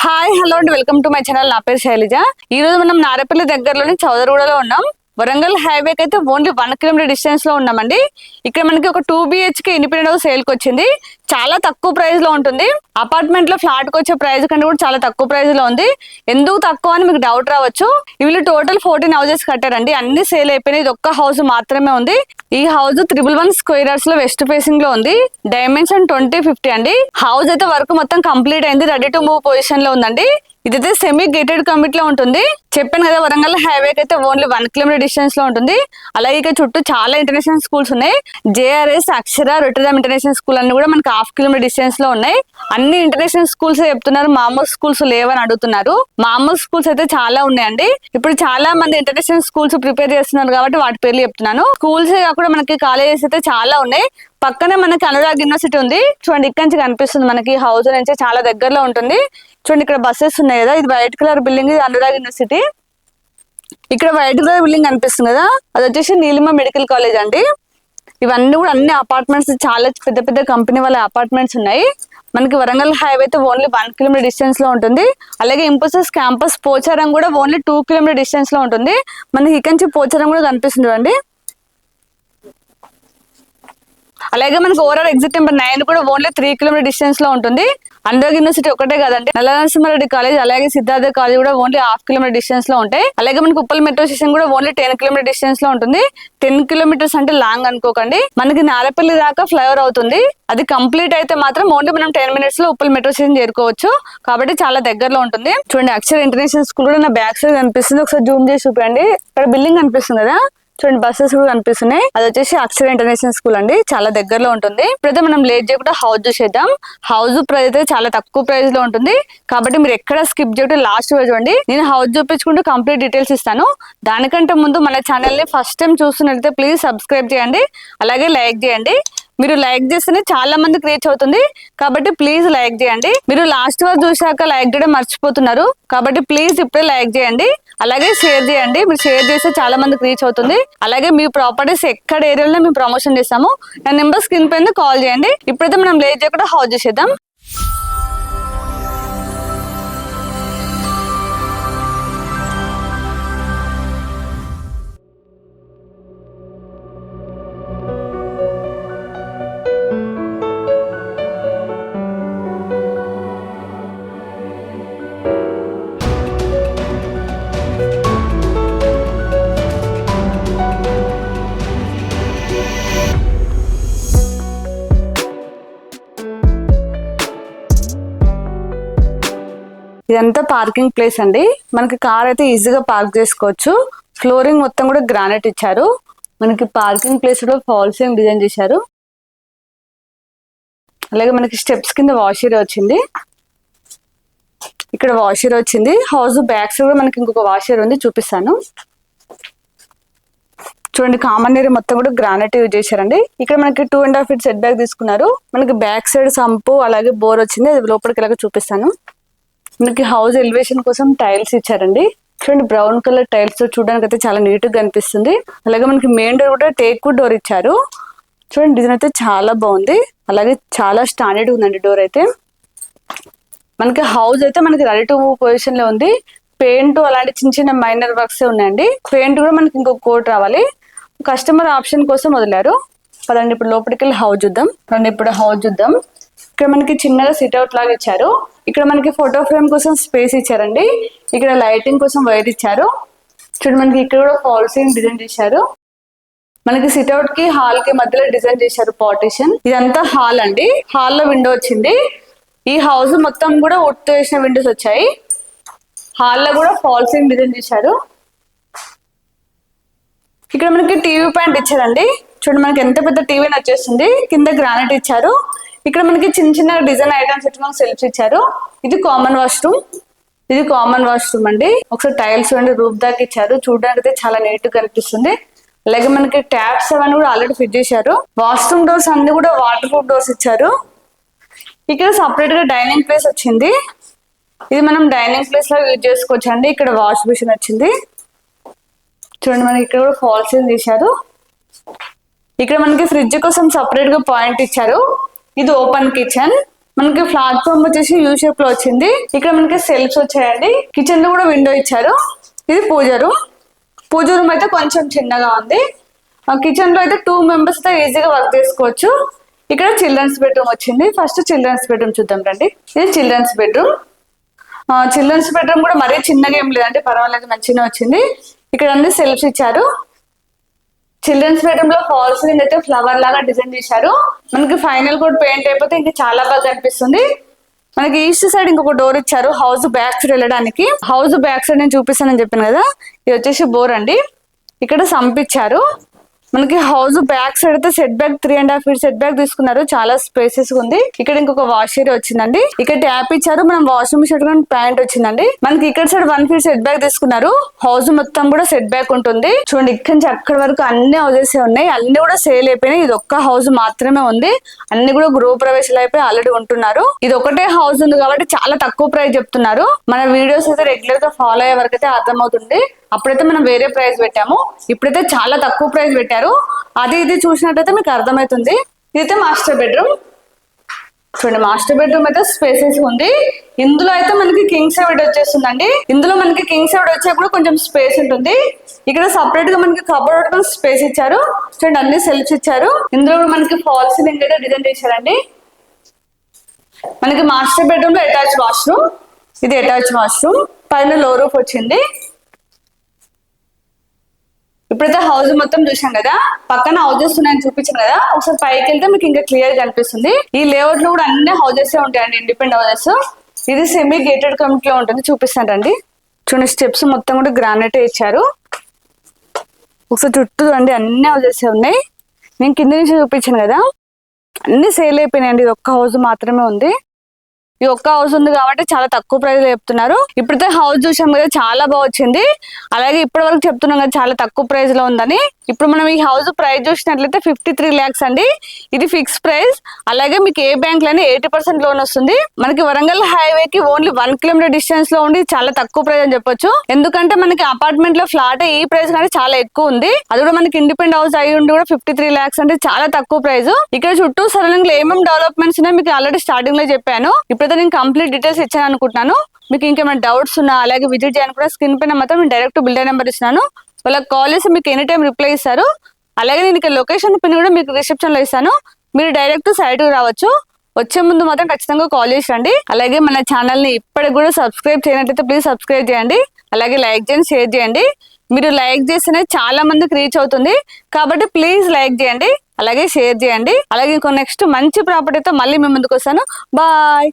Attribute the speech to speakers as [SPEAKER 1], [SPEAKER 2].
[SPEAKER 1] Hi hello and welcome to my channel. నా పేరు శైలజ. ఈ రోజు మనం నారేపల్లి దగ్గరలోని చౌదరగూడలో ఉన్నాం. వరంగల్ హైవేకి అయితే ఓన్లీ 1 కిలోమీటర్ డిస్టెన్స్ లో ఉన్నామండి. ఇక్కడ మనకి ఒక 2 BHK ఇండిపెండెంట్ హౌస్ సేల్ కి వచ్చింది. చాలా తక్కువ ప్రైస్ లో ఉంటుంది. అపార్ట్మెంట్ లో ఫ్లాట్ కి వచ్చే ప్రైస్ కంటే కూడా చాలా తక్కువ ప్రైస్ లో ఉంది. ఎందుకు తక్కువ అని మీకు డౌట్ రావచ్చు. వీళ్ళు టోటల్ 14 హౌసెస్ కట్టారండి. అన్ని సేల్ అయిపోయినాయి. ఇది ఒక్క హౌస్ మాత్రమే ఉంది. ఈ హౌస్ 111 స్క్వేర్ యార్డ్స్ లో వెస్ట్ ఫేసింగ్ లో ఉంది. డైమెన్షన్ 2050 అండి. హౌస్ అయితే వర్క్ మొత్తం కంప్లీట్ అయింది. రెడీ టు మూవ్ పొజిషన్ లో ఉందండి. ఇదైతే సెమీ గేటెడ్ కమిటీ లో ఉంటుంది. చెప్పాను కదా, వరంగల్ హైవేకి అయితే ఓన్లీ 1 కిలోమీటర్ డిస్టెన్స్ లో ఉంటుంది. అలాగే ఇక్కడ చుట్టూ చాలా ఇంటర్నేషనల్ స్కూల్స్ ఉన్నాయి. JRS, అక్షర, రొట్టెదాం ఇంటర్నేషనల్ స్కూల్ అన్ని కూడా మనకి 1/2 కిలోమీటర్ డిస్టెన్స్ లో ఉన్నాయి. అన్ని ఇంటర్నేషనల్ స్కూల్స్ చెప్తున్నారు, మామూలు స్కూల్స్ లేవని అడుగుతున్నారు. మామూలు స్కూల్స్ అయితే చాలా ఉన్నాయండి. ఇప్పుడు చాలా మంది ఇంటర్నేషనల్ స్కూల్స్ ప్రిపేర్ చేస్తున్నారు కాబట్టి వాటి పేర్లు చెప్తున్నాను. స్కూల్స్ కాకుండా మనకి కాలేజెస్ అయితే చాలా ఉన్నాయి. పక్కనే మనకి అనురాగ్ యూనివర్సిటీ ఉంది. చూడండి, ఇక్కడ నుంచి కనిపిస్తుంది మనకి హౌస్ నుంచి చాలా దగ్గరలో ఉంటుంది. చూడండి, ఇక్కడ బస్సెస్ ఉన్నాయి కదా, ఇది వైట్ కలర్ బిల్డింగ్, ఇది అనురాగ్ యూనివర్సిటీ. ఇక్కడ వైట్ కలర్ బిల్డింగ్ కనిపిస్తుంది కదా, అది వచ్చేసి నీలిమ మెడికల్ కాలేజ్ అండి. ఇవన్నీ కూడా అన్ని అపార్ట్మెంట్స్, చాలా పెద్ద పెద్ద కంపెనీ వాళ్ళ అపార్ట్మెంట్స్ ఉన్నాయి. మనకి వరంగల్ హైవే అయితే ఓన్లీ 1 కిలోమీటర్ డిస్టెన్స్ లో ఉంటుంది. అలాగే ఇంపోసిస్ క్యాంపస్ పోచారం కూడా ఓన్లీ 2 కిలోమీటర్ డిస్టెన్స్ లో ఉంటుంది. మనకి ఇక్కడ నుంచి పోచారం కూడా కనిపిస్తుంది అండి. అలాగే మనకి ఓవరాల్ ఎగ్జిట్ నెంబర్ 9 కూడా ఓన్లీ 3 కిలోమీటర్ డిస్టెన్స్ లో ఉంటుంది. అనురాగ్ యూనివర్సిటీ ఒకటే కదండి, నల్లనరసింహారెడ్డి కాలేజ్ అలాగే సిద్ధార్థ కాలేజ్ కూడా ఓన్లీ 1/2 కిలోమీటర్ డిస్టెన్స్ లో ఉంటాయి. అలాగే మనకి ఉప్పల్ మెట్రో స్టేషన్ కూడా ఓన్లీ 10 కిలోమీటర్ డిస్టెన్స్ లో ఉంటుంది. 10 కిలోమీటర్స్ అంటే లాంగ్ అనుకోకండి. మనకి నారేపల్లి దాకా ఫ్లైఓవర్ అవుతుంది. అది కంప్లీట్ అయితే మాత్రం ఓన్లీ మనం 10 మినిట్స్ లో ఉప్పల్ మెట్రో స్టేషన్ చేరుకోవచ్చు. కాబట్టి చాలా దగ్గరలో ఉంటుంది. చూడండి, అక్షర ఇంటర్నేషనల్ స్కూల్ కూడా నా బ్యాక్ సైడ్ కనిపిస్తుంది. ఒకసారి జూమ్ చేసి చూపండి. ఇక్కడ బిల్డింగ్ కనిపిస్తుంది కదా, చూడండి బస్సెస్ కూడా కనిపిస్తున్నాయి. అది వచ్చేసి అక్షర ఇంటర్నేషనల్ స్కూల్ అండి, చాలా దగ్గరలో ఉంటుంది. ఇప్పుడైతే మనం లేట్ చేయకుండా హౌస్ చూసేద్దాం. హౌస్ ప్రైస్ అయితే చాలా తక్కువ ప్రైస్ లో ఉంటుంది. కాబట్టి మీరు ఎక్కడ స్కిప్ చేయడం లాస్ట్ చూడండి. నేను హౌస్ చూపించుకుంటూ కంప్లీట్ డీటెయిల్స్ ఇస్తాను. దానికంటే ముందు మన ఛానల్ ని ఫస్ట్ టైం చూస్తున్నట్లయితే ప్లీజ్ సబ్స్క్రైబ్ చేయండి. అలాగే లైక్ చేయండి. మీరు లైక్ చేస్తేనే చాలా మందికి రీచ్ అవుతుంది. కాబట్టి ప్లీజ్ లైక్ చేయండి. మీరు లాస్ట్ వరకు చూసాక లైక్ చేయడం మర్చిపోతున్నారు. కాబట్టి ప్లీజ్ ఇప్పుడే లైక్ చేయండి. అలాగే షేర్ చేయండి. మీరు షేర్ చేస్తే చాలా మందికి రీచ్ అవుతుంది. అలాగే మీ ప్రాపర్టీస్ ఎక్కడ ఏరియాలో మేము ప్రమోషన్ చేస్తాము. నా నెంబర్ స్క్రీన్ పైన కాల్ చేయండి. ఇప్పుడైతే మనం లేట్ చేయకుండా హౌస్ చేసేద్దాం. ఇదంతా పార్కింగ్ ప్లేస్ అండి. మనకి కార్ అయితే ఈజీగా పార్క్ చేసుకోవచ్చు. ఫ్లోరింగ్ మొత్తం కూడా గ్రానైట్ ఇచ్చారు. మనకి పార్కింగ్ ప్లేస్ కూడా ఫాల్ సీలింగ్ డిజైన్ చేశారు. అలాగే మనకి స్టెప్స్ కింద వాష్ ఏరియా వచ్చింది. ఇక్కడ వాష్ ఏరియా వచ్చింది. హౌస్ బ్యాక్ సైడ్ కూడా మనకి ఇంకొక వాష్ ఏరియా ఉంది, చూపిస్తాను. చూడండి, కామన్ ఏరియా మొత్తం కూడా గ్రానైట్ యూజ్ చేశారండి. ఇక్కడ మనకి 2.5 feet సెట్ బ్యాక్ తీసుకున్నారు. మనకి బ్యాక్ సైడ్ సంపు అలాగే బోర్ వచ్చింది. అది లోపలికి ఇలాగ చూపిస్తాను. మనకి హౌస్ ఎలివేషన్ కోసం టైల్స్ ఇచ్చారండి. చూడండి, బ్రౌన్ కలర్ టైల్స్ తో చూడడానికి అయితే చాలా నీట్ గా కనిపిస్తుంది. అలాగే మనకి మెయిన్ డోర్ కూడా టేక్ వుడ్ డోర్ ఇచ్చారు. చూడండి, డిజైన్ అయితే చాలా బాగుంది. అలాగే చాలా స్టాండర్డ్ ఉందండి డోర్ అయితే. మనకి హౌస్ అయితే మనకి రెడీ టు మూవ్ పొజిషన్ లో ఉంది. పెయింట్ అలాంటి చిన్న చిన్న మైనర్ వర్క్స్ ఉన్నాయండి. పెయింట్ కూడా మనకి ఇంకొక కోట్ రావాలి. కస్టమర్ ఆప్షన్ కోసం వదిలారు. పదండి ఇప్పుడు లోపలికి వెళ్ళి హౌస్ చూద్దాం. రండి ఇప్పుడు హౌస్ చూద్దాం. ఇక్కడ మనకి చిన్నగా సిట్అవుట్ లాగా ఇచ్చారు. ఇక్కడ మనకి ఫోటో ఫ్రేమ్ కోసం స్పేస్ ఇచ్చారండి. ఇక్కడ లైటింగ్ కోసం వైర్ ఇచ్చారు. చూడండి, మనకి ఇక్కడ కూడా ఫాల్ సీలింగ్ డిజైన్ చేశారు. మనకి సిట్అవుట్ కి హాల్ కి మధ్యలో డిజైన్ చేశారు పార్టిషన్. ఇదంతా హాల్ అండి. హాల్ లో విండో వచ్చింది. ఈ హౌస్ మొత్తం కూడా వుడ్ తో వేసిన విండోస్ వచ్చాయి. హాల్ లో కూడా ఫాల్ సీలింగ్ డిజైన్ చేశారు. ఇక్కడ మనకి టీవీ పాయింట్ ఇచ్చారండి. చూడండి, మనకి ఎంత పెద్ద టీవీ వచ్చేస్తుంది. కింద గ్రానైట్ ఇచ్చారు. ఇక్కడ మనకి చిన్న చిన్న డిజైన్ ఐటమ్స్ మనకి సెల్ఫ్స్ ఇచ్చారు. ఇది కామన్ వాష్రూమ్. ఇది కామన్ వాష్రూమ్ అండి. ఒకసారి టైల్స్ అండి రూఫ్ దాకా ఇచ్చారు. చూడడానికి అయితే చాలా నీట్ గా కనిపిస్తుంది. అలాగే మనకి ట్యాప్స్ అవన్నీ కూడా ఆల్రెడీ ఫిట్ చేశారు. వాష్రూమ్ డోర్స్ అన్ని కూడా వాటర్ ప్రూఫ్ డోర్స్ ఇచ్చారు. ఇక్కడ సపరేట్ గా డైనింగ్ ప్లేస్ వచ్చింది. ఇది మనం డైనింగ్ ప్లేస్ లో యూజ్ చేసుకోవచ్చు అండి. ఇక్కడ వాష్ బేసిన్ వచ్చింది. చూడండి, మనకి ఇక్కడ కూడా ఫాల్ సీలింగ్ చేశారు. ఇక్కడ మనకి ఫ్రిడ్జ్ కోసం సపరేట్ గా పాయింట్ ఇచ్చారు. ఇది ఓపెన్ కిచెన్. మనకి ప్లాట్ఫామ్ వచ్చేసి యూ షేప్ లో వచ్చింది. ఇక్కడ మనకి సెల్ఫ్స్ వచ్చాయండి. కిచెన్ లో కూడా విండో ఇచ్చారు. ఇది పూజ రూమ్. పూజ రూమ్ అయితే కొంచెం చిన్నగా ఉంది. కిచెన్ లో అయితే 2 మెంబర్స్ తో ఈజీగా వర్క్ చేసుకోవచ్చు. ఇక్కడ చిల్డ్రన్స్ బెడ్రూమ్ వచ్చింది. ఫస్ట్ చిల్డ్రన్స్ బెడ్రూమ్ చూద్దాం రండి. ఇది చిల్డ్రన్స్ బెడ్రూమ్. చిల్డ్రన్స్ బెడ్రూమ్ కూడా మరీ చిన్నగా ఏం లేదంటే పర్వాలేదు, మంచిగా వచ్చింది. ఇక్కడ అన్ని సెల్ఫ్స్ ఇచ్చారు. చిల్డ్రన్స్ బెడ్రూమ్ లో ఫాల్ సీలింగ్ అయితే ఫ్లవర్ లాగా డిజైన్ చేశారు. మనకి ఫైనల్ కోడ్ పెయింట్ అయిపోతే ఇంకా చాలా బాగా అనిపిస్తుంది. మనకి ఈస్ట్ సైడ్ ఇంకొక డోర్ ఇచ్చారు హౌస్ బ్యాక్ సైడ్ వెళ్ళడానికి. హౌస్ బ్యాక్ సైడ్ నేను చూపిస్తానని చెప్పాను కదా, ఇది వచ్చేసి బోర్ అండి. ఇక్కడ సంపిచ్చారు. మనకి హౌస్ బ్యాక్ సైడ్ అయితే set back 3.5 feet set back తీసుకున్నారు. చాలా స్పేసెస్ ఉంది. ఇక్కడ ఇంకొక వాష్ ఏరియా వచ్చిందండి. ఇక్కడ ట్యాప్ ఇచ్చారు. మనం వాషింగ్ మిషన్ ప్యాంట్ వచ్చిందండి. మనకి ఇక్కడ సైడ్ 1 feet సెట్ బ్యాక్ తీసుకున్నారు. హౌస్ మొత్తం కూడా సెట్ బ్యాక్ ఉంటుంది. చూడండి ఇక్కడ నుంచి అక్కడి వరకు అన్ని హౌసెస్ ఉన్నాయి. అన్ని కూడా సేల్ అయిపోయినాయి. ఇది ఒక్క హౌస్ మాత్రమే ఉంది. అన్ని కూడా గృహ ప్రవేశాలు అయిపోయి ఆల్రెడీ ఉంటున్నారు. ఇది ఒకటే హౌస్ ఉంది కాబట్టి చాలా తక్కువ ప్రైస్ చెప్తున్నారు. మన వీడియోస్ అయితే రెగ్యులర్ గా ఫాలో అయ్యే వరకు అయితే అర్థమవుతుంది. అప్పుడైతే మనం వేరే ప్రైస్ పెట్టాము, ఇప్పుడైతే చాలా తక్కువ ప్రైస్ పెట్టారు. అది ఇది చూసినట్టయితే మీకు అర్థమవుతుంది. ఇదైతే మాస్టర్ బెడ్రూమ్. చూడండి మాస్టర్ బెడ్రూమ్ అయితే స్పేసెస్ ఉంది. ఇందులో అయితే మనకి కింగ్ సైడ్ వచ్చేస్తుందండి. ఇందులో మనకి కింగ్ సైడ్ వచ్చేప్పుడు కొంచెం స్పేస్ ఉంటుంది. ఇక్కడ సపరేట్ గా మనకి కబోర్డ్ స్పేస్ ఇచ్చారు. చూడండి అన్ని సెల్ఫ్స్ ఇచ్చారు. ఇందులో మనకి ఫాల్ సీలింగ్ అయితే డిజైన్ చేశారండి. మనకి మాస్టర్ బెడ్రూమ్ లో అటాచ్ వాష్రూమ్. ఇది అటాచ్ వాష్రూమ్. పైన లో రూఫ్ వచ్చింది. ఇప్పుడైతే హౌస్ మొత్తం చూసాం కదా, పక్కన హౌజెస్ ఉన్నాయని చూపించాను కదా, ఒకసారి పైకి వెళ్తే మీకు ఇంకా క్లియర్ గా కనిపిస్తుంది. ఈ లేఅవుట్ లో కూడా అన్ని హౌజెస్ ఉంటాయండి, ఇండిపెండెంట్ హౌజెస్. ఇది సెమీ గేటెడ్ కమ్యూనిటీ లో ఉంటుంది. చూపిస్తానండి. చూడండి స్టెప్స్ మొత్తం కూడా గ్రానైట్ ఇచ్చారు. ఒకసారి చుట్టూ చూడండి అన్ని హౌజెస్ ఉన్నాయి. నేను కింద నుంచి చూపించాను కదా, అన్ని సేల్ అయిపోయినాయండి. ఇది ఒక్క హౌస్ మాత్రమే ఉంది. ఈ ఒక్క హౌస్ ఉంది కాబట్టి చాలా తక్కువ ప్రైస్ చెప్తున్నారు. ఇప్పుడైతే హౌస్ చూసాం కదా, చాలా బాగా వచ్చింది. అలాగే ఇప్పటి వరకు చెప్తున్నాం కదా చాలా తక్కువ ప్రైస్ లో ఉందని. ఇప్పుడు మనం ఈ హౌస్ ప్రైస్ చూసినట్లయితే 53 lakhs అండి. ఇది ఫిక్స్ ప్రైస్. అలాగే మీకు ఏ బ్యాంక్ లోనే 80% లోన్ వస్తుంది. మనకి వరంగల్ హైవే కి ఓన్లీ 1 kilometer డిస్టెన్స్ లో ఉండి చాలా తక్కువ ప్రైస్ అని చెప్పొచ్చు. ఎందుకంటే మనకి అపార్ట్మెంట్ లో ఫ్లాట్ ఈ ప్రైస్ కానీ చాలా ఎక్కువ ఉంది. అది కూడా మనకి ఇండిపెండెంట్ హౌస్ అయి ఉండి కూడా 53 lakhs అంటే చాలా తక్కువ ప్రైస్. ఇక్కడ చుట్టూ సరౌండింగ్ లో ఏమేమి డెవలప్మెంట్స్ ఉన్నాయి మీకు ఆల్రెడీ స్టార్టింగ్ లో చెప్పాను. ఇప్పుడైతే నేను కంప్లీట్ డీటెయిల్స్ ఇచ్చాను అనుకుంటున్నాను. మీకు ఇంకేమైనా డౌట్స్ ఉన్నా అలాగే విజిట్ చేయడానికి కూడా స్క్రీన్ పైన మాత్రం నేను డైరెక్ట్ బిల్డర్ నెంబర్ ఇస్తున్నాను. వాళ్ళకి కాల్ చేసి మీకు ఎనీ టైం రిప్లై ఇస్తారు. అలాగే నేను ఇక్కడ లొకేషన్ పిన్ కూడా మీకు రిసెప్షన్ లో ఇస్తాను. మీరు డైరెక్ట్ సైట్ కు రావచ్చు. వచ్చే ముందు మాత్రం ఖచ్చితంగా కాల్ చేసి రండి. అలాగే మన ఛానల్ ని ఇప్పటికి కూడా సబ్స్క్రైబ్ చేయనట్లయితే ప్లీజ్ సబ్స్క్రైబ్ చేయండి. అలాగే లైక్ చేయండి, షేర్ చేయండి. మీరు లైక్ చేస్తేనే చాలా మందికి రీచ్ అవుతుంది కాబట్టి ప్లీజ్ లైక్ చేయండి, అలాగే షేర్ చేయండి. అలాగే ఇంకో నెక్స్ట్ మంచి ప్రాపర్టీతో మళ్ళీ మేము ముందుకు వస్తాను. బాయ్.